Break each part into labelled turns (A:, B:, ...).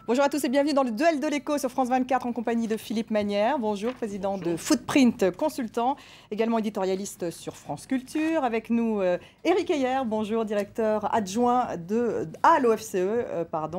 A: Bonjour à tous et bienvenue dans le Duel de l'écho sur France 24 en compagnie de Philippe Manière. Bonjour, président de Footprint Consultant, également éditorialiste sur France Culture. Avec nous, Éric Heyer, bonjour, directeur adjoint à l'OFCE.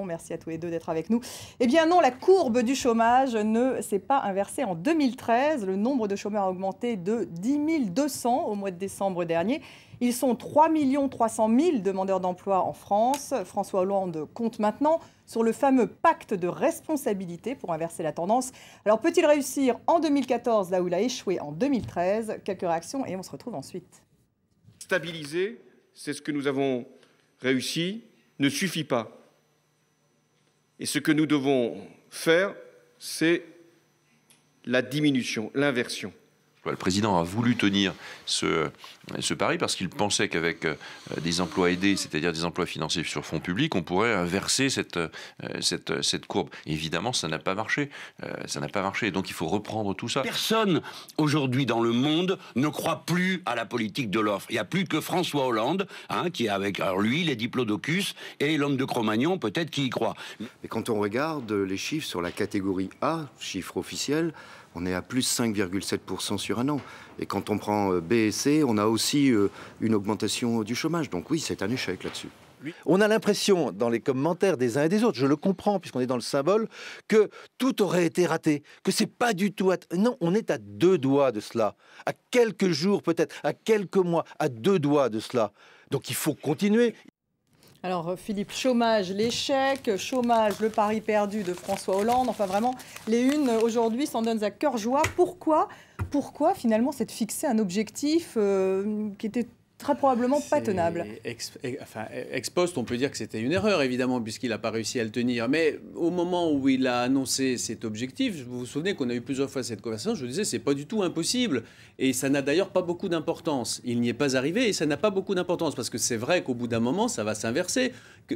A: Merci à tous les deux d'être avec nous. Eh bien non, la courbe du chômage ne s'est pas inversée en 2013. Le nombre de chômeurs a augmenté de 10 200 au mois de décembre dernier. Ils sont 3 300 000 demandeurs d'emploi en France. François Hollande compte maintenant sur le fameux pacte de responsabilité pour inverser la tendance. Alors peut-il réussir en 2014, là où il a échoué en 2013? Quelques réactions et on se retrouve ensuite.
B: Stabiliser, c'est ce que nous avons réussi, ne suffit pas. Et ce que nous devons faire, c'est la diminution, l'inversion.
C: Le président a voulu tenir ce pari parce qu'il pensait qu'avec des emplois aidés, c'est-à-dire des emplois financés sur fonds publics, on pourrait inverser cette courbe. Et évidemment, ça n'a pas marché. Ça n'a pas marché. Donc il faut reprendre tout ça.
D: Personne aujourd'hui dans le monde ne croit plus à la politique de l'offre. Il n'y a plus que François Hollande, qui est avec lui, les diplodocus, et l'homme de Cro-Magnon, peut-être, qui y croit.
E: Mais quand on regarde les chiffres sur la catégorie A, chiffre officiel, on est à plus 5,7% sur un an. Et quand on prend B et C, on a aussi une augmentation du chômage. Donc oui, c'est un échec là-dessus.
F: On a l'impression, dans les commentaires des uns et des autres, je le comprends puisqu'on est dans le symbole, que tout aurait été raté, que c'est pas du tout... Non, on est à 2 doigts de cela, à quelques jours peut-être, à quelques mois, à 2 doigts de cela. Donc il faut continuer.
A: Alors Philippe, chômage, l'échec, chômage, le pari perdu de François Hollande. Enfin vraiment, les unes aujourd'hui s'en donnent à cœur joie. Pourquoi finalement s'être fixé un objectif qui était très probablement pas tenable?
G: Ex post, on peut dire que c'était une erreur, évidemment, puisqu'il n'a pas réussi à le tenir. Mais au moment où il a annoncé cet objectif, vous vous souvenez qu'on a eu plusieurs fois cette conversation, je disais, c'est pas du tout impossible. Et ça n'a d'ailleurs pas beaucoup d'importance. Il n'y est pas arrivé et ça n'a pas beaucoup d'importance, parce que c'est vrai qu'au bout d'un moment, ça va s'inverser.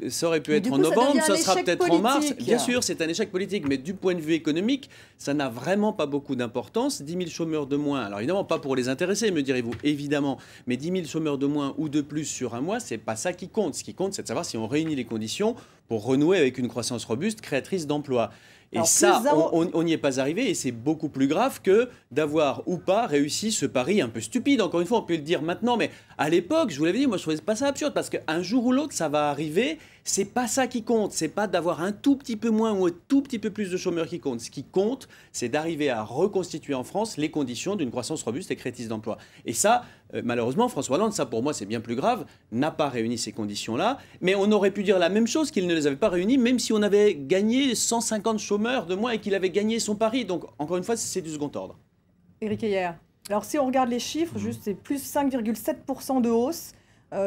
G: Ça aurait pu être en novembre, ça sera peut-être en mars. Bien sûr, c'est un échec politique, mais du point de vue économique, ça n'a vraiment pas beaucoup d'importance. 10 000 chômeurs de moins, alors évidemment, pas pour les intéresser, me direz-vous, évidemment, mais 10 000 chômeurs de moins ou de plus sur un mois, c'est pas ça qui compte. Ce qui compte, c'est de savoir si on réunit les conditions pour renouer avec une croissance robuste, créatrice d'emplois. Et alors, ça, on n'y est pas arrivé et c'est beaucoup plus grave que d'avoir ou pas réussi ce pari un peu stupide. Encore une fois, on peut le dire maintenant, mais à l'époque, je vous l'avais dit, moi je trouvais pas ça absurde parce qu'un jour ou l'autre, ça va arriver. C'est pas ça qui compte. C'est pas d'avoir un tout petit peu moins ou un tout petit peu plus de chômeurs qui compte. Ce qui compte, c'est d'arriver à reconstituer en France les conditions d'une croissance robuste et créatrice d'emplois. Et ça, malheureusement, François Hollande, ça pour moi c'est bien plus grave, n'a pas réuni ces conditions-là. Mais on aurait pu dire la même chose qu'il ne les avait pas réunies, même si on avait gagné 150 chômeurs de moins et qu'il avait gagné son pari. Donc encore une fois, c'est du second ordre.
A: Éric Heyer. Alors si on regarde les chiffres, juste c'est plus 5,7% de hausse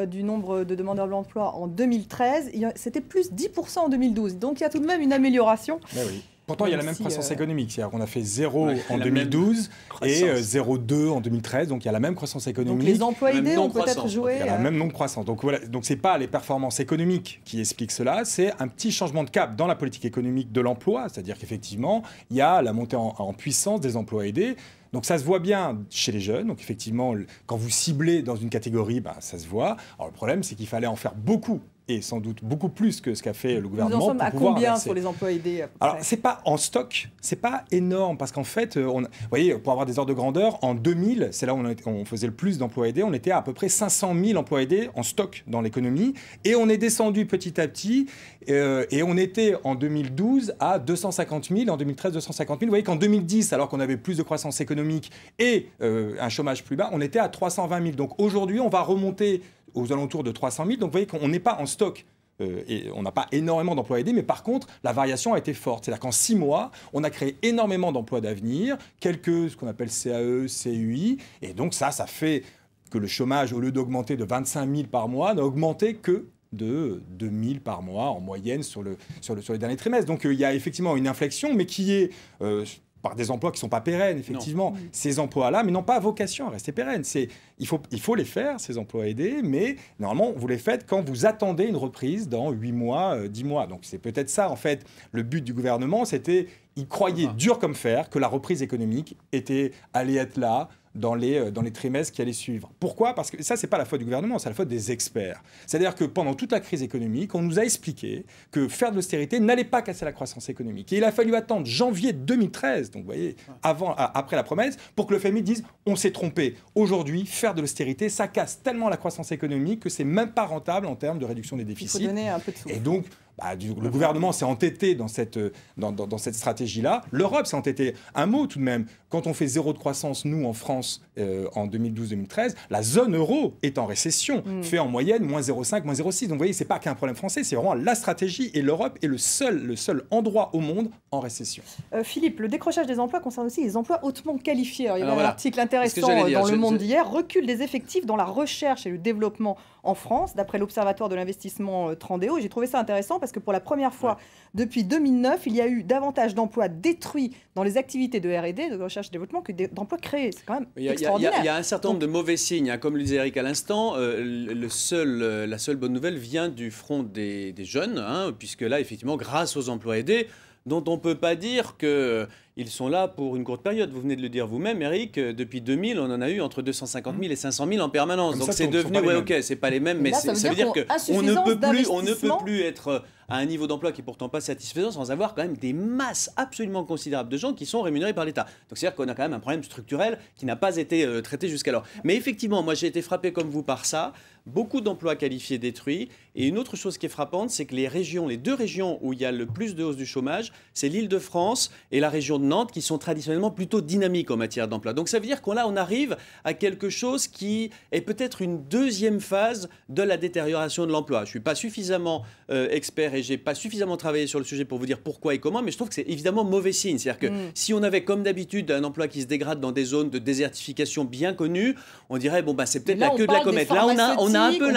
A: du nombre de demandeurs d'emploi en 2013. C'était plus 10% en 2012. Donc il y a tout de même une amélioration.
H: Mais oui. Pourtant, il y a la même croissance économique. C'est-à-dire qu'on a fait 0 en 2012 et 0,2 en 2013. Donc, il y a la même croissance économique.
A: Donc, les emplois aidés ont peut-être joué...
H: Il y a la même non-croissance. Donc, voilà. Donc, ce n'est pas les performances économiques qui expliquent cela. C'est un petit changement de cap dans la politique économique de l'emploi. C'est-à-dire qu'effectivement, il y a la montée en puissance des emplois aidés. Donc ça se voit bien chez les jeunes. Donc effectivement, quand vous ciblez dans une catégorie, ça se voit. Alors le problème, c'est qu'il fallait en faire beaucoup. Et sans doute beaucoup plus que ce qu'a fait le gouvernement.
A: Nous en sommes
H: pour
A: à
H: pouvoir
A: combien
H: inverser.
A: sur les emplois aidés?
H: Alors, c'est pas en stock, c'est pas énorme, parce qu'en fait, vous voyez, pour avoir des ordres de grandeur, en 2000, c'est là où on faisait le plus d'emplois aidés, on était à peu près 500 000 emplois aidés en stock dans l'économie, et on est descendu petit à petit, et on était en 2012 à 250 000, en 2013 250 000. Vous voyez qu'en 2010, alors qu'on avait plus de croissance économique et un chômage plus bas, on était à 320 000. Donc aujourd'hui, on va remonter aux alentours de 300 000. Donc vous voyez qu'on n'est pas en stock. Et on n'a pas énormément d'emplois aidés, mais par contre, la variation a été forte. C'est-à-dire qu'en 6 mois, on a créé énormément d'emplois d'avenir, quelques, ce qu'on appelle CAE, CUI, et donc ça fait que le chômage, au lieu d'augmenter de 25 000 par mois, n'a augmenté que de 2 000 par mois en moyenne sur les derniers trimestres. Donc il y a effectivement une inflexion, mais qui est... par des emplois qui ne sont pas pérennes, effectivement. Non. Ces emplois-là, mais n'ont pas vocation à rester pérennes. Il faut les faire, ces emplois aidés, mais normalement, vous les faites quand vous attendez une reprise dans 8 mois, 10 mois. Donc c'est peut-être ça, en fait, le but du gouvernement, c'était, il croyait dur comme fer que la reprise économique allait être là dans les trimestres qui allaient suivre. Pourquoi? Parce que ça, c'est pas la faute du gouvernement, c'est la faute des experts. C'est-à-dire que pendant toute la crise économique, on nous a expliqué que faire de l'austérité n'allait pas casser la croissance économique. Et il a fallu attendre janvier 2013, donc vous voyez, après la promesse, pour que le FMI dise on s'est trompé. Aujourd'hui, faire de l'austérité, ça casse tellement la croissance économique que c'est même pas rentable en termes de réduction des déficits.
A: Il faut donner un peu de souffle.
H: Et donc, le gouvernement s'est entêté dans cette stratégie-là. L'Europe s'est entêtée. Un mot tout de même, quand on fait zéro de croissance, nous, en France, en 2012-2013, la zone euro est en récession, fait en moyenne moins 0,5, moins 0,6. Donc vous voyez, c'est pas qu'un problème français, c'est vraiment la stratégie. Et l'Europe est le seul endroit au monde en récession.
A: Philippe, le décrochage des emplois concerne aussi les emplois hautement qualifiés. Alors, il y a un article intéressant dans Le Monde d'hier, recul des effectifs dans la recherche et le développement en France, d'après l'Observatoire de l'investissement Trandéo. J'ai trouvé ça intéressant parce que pour la première fois depuis 2009, il y a eu davantage d'emplois détruits dans les activités de R&D, de recherche et développement, que d'emplois créés. C'est quand même extraordinaire.
G: Il y a un certain nombre de mauvais signes. Hein. Comme le disait Eric à l'instant, la seule bonne nouvelle vient du front des jeunes, hein, puisque là, effectivement, grâce aux emplois aidés, dont on ne peut pas dire qu'ils sont là pour une courte période. Vous venez de le dire vous-même, Eric, depuis 2000, on en a eu entre 250 000 et 500 000 en permanence. Donc c'est devenu, c'est pas les mêmes, mais ça veut dire qu'on ne peut plus être à un niveau d'emploi qui n'est pourtant pas satisfaisant sans avoir quand même des masses absolument considérables de gens qui sont rémunérés par l'État. Donc c'est-à-dire qu'on a quand même un problème structurel qui n'a pas été traité jusqu'alors. Mais effectivement, moi j'ai été frappé comme vous par ça. Beaucoup d'emplois qualifiés détruits. Et une autre chose qui est frappante, c'est que les deux régions où il y a le plus de hausse du chômage, c'est l'Île-de-France et la région de Nantes, qui sont traditionnellement plutôt dynamiques en matière d'emploi. Donc ça veut dire qu'on arrive à quelque chose qui est peut-être une deuxième phase de la détérioration de l'emploi. Je ne suis pas suffisamment expert et je n'ai pas suffisamment travaillé sur le sujet pour vous dire pourquoi et comment, mais je trouve que c'est évidemment mauvais signe. C'est-à-dire que si on avait, comme d'habitude, un emploi qui se dégrade dans des zones de désertification bien connues, on dirait, c'est peut-être la queue de la comète. Là, on a un peu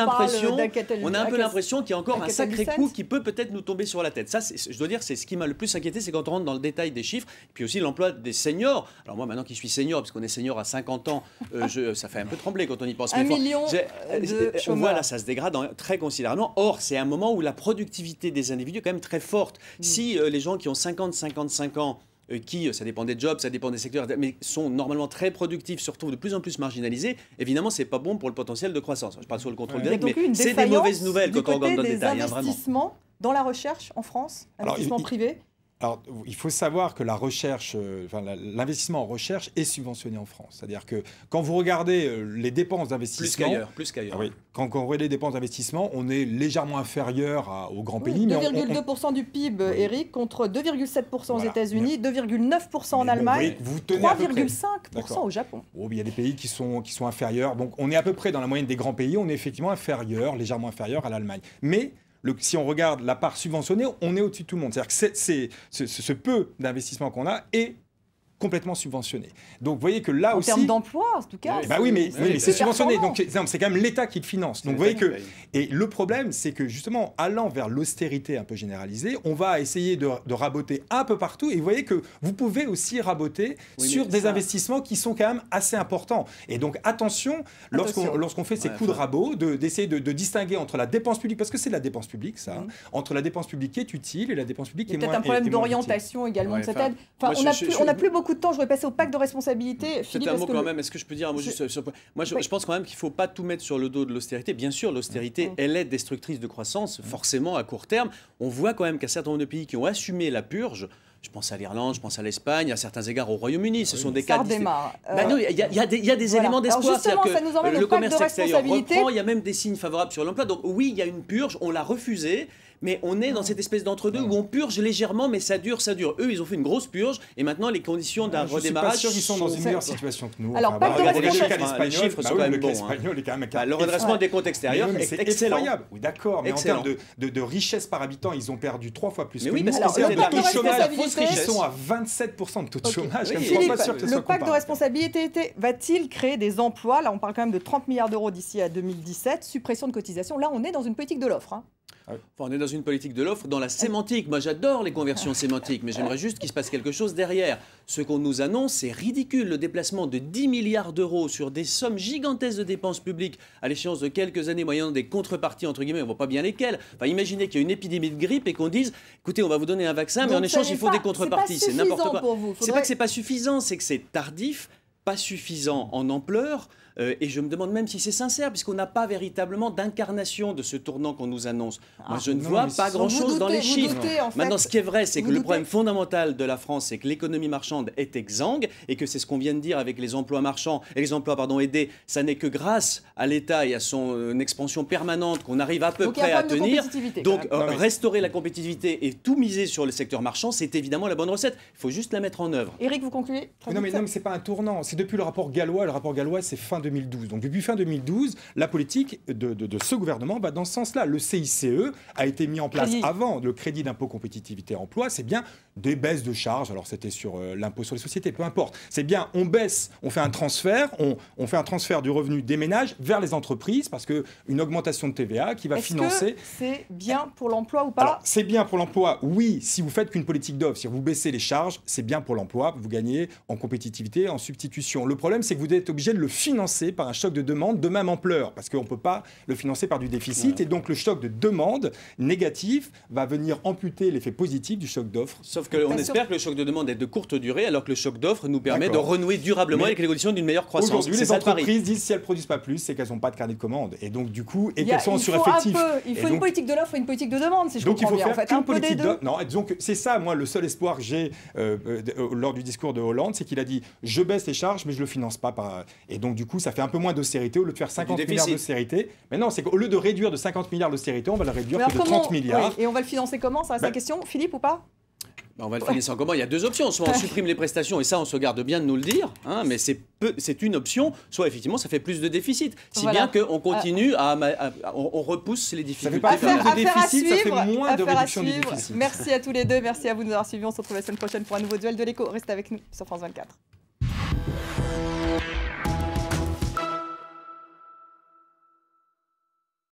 G: l'impression qu'il y a encore un sacré coup qui peut peut-être nous tomber sur la tête. Ça, je dois dire, c'est ce qui m'a le plus inquiété, c'est quand on rentre dans le détail des chiffres, puis aussi l'emploi des seniors. Alors moi, maintenant qui suis senior, parce qu'on est senior à 50 ans, ça fait un peu trembler quand on y pense.
A: 1 million
G: on voit là, ça se dégrade très considérablement. Or, c'est un moment où la productivité des individus est quand même très forte. Si les gens qui ont 50-55 ans, ça dépend des jobs, ça dépend des secteurs, mais sont normalement très productifs, se retrouvent de plus en plus marginalisés, évidemment, c'est pas bon pour le potentiel de croissance. Je parle sur le contrôle direct, mais c'est des mauvaises nouvelles quand on regarde dans le détail.
A: Investissement dans la recherche en France, investissement privé.
H: Alors, il faut savoir que la recherche, l'investissement en recherche est subventionné en France. C'est-à-dire que quand vous regardez les dépenses d'investissement...
G: Plus qu'ailleurs.
H: Oui, quand on regarde les dépenses d'investissement, on est légèrement inférieur aux grands pays.
A: 2,2% du PIB, Eric, contre 2,7% aux États-Unis, 2,9% en Allemagne, 3,5% au Japon.
H: Il y a des pays qui sont inférieurs. Donc, on est à peu près dans la moyenne des grands pays. On est effectivement légèrement inférieur à l'Allemagne. Mais... si on regarde la part subventionnée, on est au-dessus de tout le monde. C'est-à-dire que ce peu d'investissement qu'on a est complètement subventionné. Donc vous voyez que là aussi...
A: En termes d'emploi, en tout cas...
H: mais c'est subventionné. Donc c'est quand même l'État qui le finance. Donc vous voyez que... Et le problème, c'est que justement, allant vers l'austérité un peu généralisée, on va essayer de raboter un peu partout. Et vous voyez que vous pouvez aussi raboter sur des investissements qui sont quand même assez importants. Et donc attention, lorsqu'on fait ces coups de rabot, d'essayer de distinguer entre la dépense publique, parce que c'est de la dépense publique, ça, entre la dépense publique qui est utile et la dépense publique qui est moins utile.
A: Il y a peut-être un problème d'orientation également de cette aide. On n'a plus beaucoup de temps, je vais passer au pacte de responsabilité.
G: Philippe, un mot quand même, est-ce que je peux dire un mot juste sur... Moi, je pense quand même qu'il ne faut pas tout mettre sur le dos de l'austérité. Bien sûr, l'austérité, elle est destructrice de croissance, forcément, à court terme. On voit quand même qu'un certain nombre de pays qui ont assumé la purge, je pense à l'Irlande, je pense à l'Espagne, à certains égards au Royaume-Uni, ce sont des cas... Il y a des éléments d'espoir. Le commerce extérieur reprend, il y a même des signes favorables sur l'emploi. Donc oui, il y a une purge, on l'a refusée. Mais on est dans cette espèce d'entre-deux où on purge légèrement, mais ça dure. Eux, ils ont fait une grosse purge, et maintenant, les conditions d'un redémarrage...
H: Je suis pas sûr qu'ils sont dans une meilleure situation que nous.
A: Alors,
G: les chiffres sont quand même bons. Le redressement des comptes extérieurs est excellent.
H: Incroyable. Oui, d'accord, mais en termes de richesse par habitant, ils ont perdu 3 fois plus que nous.
A: Le
H: chômage, ils sont à 27% de taux de chômage.
A: Le pacte de responsabilité va-t-il créer des emplois? Là, on parle quand même de 30 milliards d'euros d'ici à 2017, suppression de cotisations. Là, on est dans une politique de l'offre.
G: On est dans une politique de l'offre, dans la sémantique. Moi, j'adore les conversions sémantiques, mais j'aimerais juste qu'il se passe quelque chose derrière. Ce qu'on nous annonce, c'est ridicule. Le déplacement de 10 milliards d'euros sur des sommes gigantesques de dépenses publiques à l'échéance de quelques années, moyennant des contreparties, entre guillemets, on ne voit pas bien lesquelles. Enfin, imaginez qu'il y a une épidémie de grippe et qu'on dise, écoutez, on va vous donner un vaccin, mais en échange, il faut des contreparties. C'est n'importe quoi. C'est pas que c'est pas suffisant, c'est que c'est tardif. pas suffisant en ampleur. Et je me demande même si c'est sincère, puisqu'on n'a pas véritablement d'incarnation de ce tournant qu'on nous annonce. Moi, je ne vois pas grand-chose dans les chiffres. Maintenant, ce qui est vrai, c'est que le problème fondamental de la France, c'est que l'économie marchande est exsangue et que c'est ce qu'on vient de dire avec les emplois marchands et les emplois aidés. Ça n'est que grâce à l'État et à son expansion permanente qu'on arrive à peu près à tenir. Donc, restaurer la compétitivité et tout miser sur le secteur marchand, c'est évidemment la bonne recette. Il faut juste la mettre en œuvre.
A: Éric, vous concluez?
H: Non, mais c'est pas un tournant. C'est depuis le rapport Gallois. Le rapport Gallois, c'est fin 2012. Donc depuis fin 2012, la politique de ce gouvernement va dans ce sens-là. Le CICE a été mis en place avant le crédit d'impôt compétitivité emploi. C'est bien des baisses de charges. Alors c'était sur l'impôt sur les sociétés, peu importe. C'est bien, on baisse, on fait un transfert, on fait un transfert du revenu des ménages vers les entreprises parce qu'une augmentation de TVA qui va financer...
A: Est-ce que c'est bien pour l'emploi ou pas?
H: Alors, c'est bien pour l'emploi, oui, si vous faites qu'une politique d'offre. Si vous baissez les charges, c'est bien pour l'emploi. Vous gagnez en compétitivité, en substitution. Le problème, c'est que vous êtes obligé de le financer par un choc de demande de même ampleur, parce qu'on ne peut pas le financer par du déficit, et donc le choc de demande négatif va venir amputer l'effet positif du choc d'offre.
G: Sauf qu'on espère que le choc de demande est de courte durée, alors que le choc d'offre nous permet de renouer durablement avec les conditions d'une meilleure croissance.
H: Aujourd'hui, les entreprises disent si elles ne produisent pas plus, c'est qu'elles n'ont pas de carnet de commande, et donc du coup, et qu'elles sont en sureffectif.
A: Il faut une politique de l'offre et une politique de demande, si je comprends bien.
H: Donc il faut faire
A: un peu des deux.
H: Non, donc c'est ça, moi, le seul espoir que j'ai lors du discours de Hollande, c'est qu'il a dit je baisse les charges, mais je le finance pas par... Et donc du coup, ça fait un peu moins d'austérité au lieu de faire 50 milliards d'austérité. Mais non, c'est qu'au lieu de réduire de 50 milliards d'austérité, on va le réduire que de 30 milliards.
A: Et on va le financer comment? Ça, c'est la question, Philippe, ou pas?
G: On va le financer en comment? Il y a deux options. Soit on supprime les prestations, et ça, on se garde bien de nous le dire, hein, mais c'est une option. Soit, effectivement, ça fait plus de déficit. Si bien qu'on continue on repousse les difficultés.
H: Ça fait pas plus de déficit, ça fait moins de réduction du déficit.
A: Merci à tous les deux. Merci à vous de nous avoir suivis. On se retrouve la semaine prochaine pour un nouveau duel de l'écho. Restez avec nous sur France 24.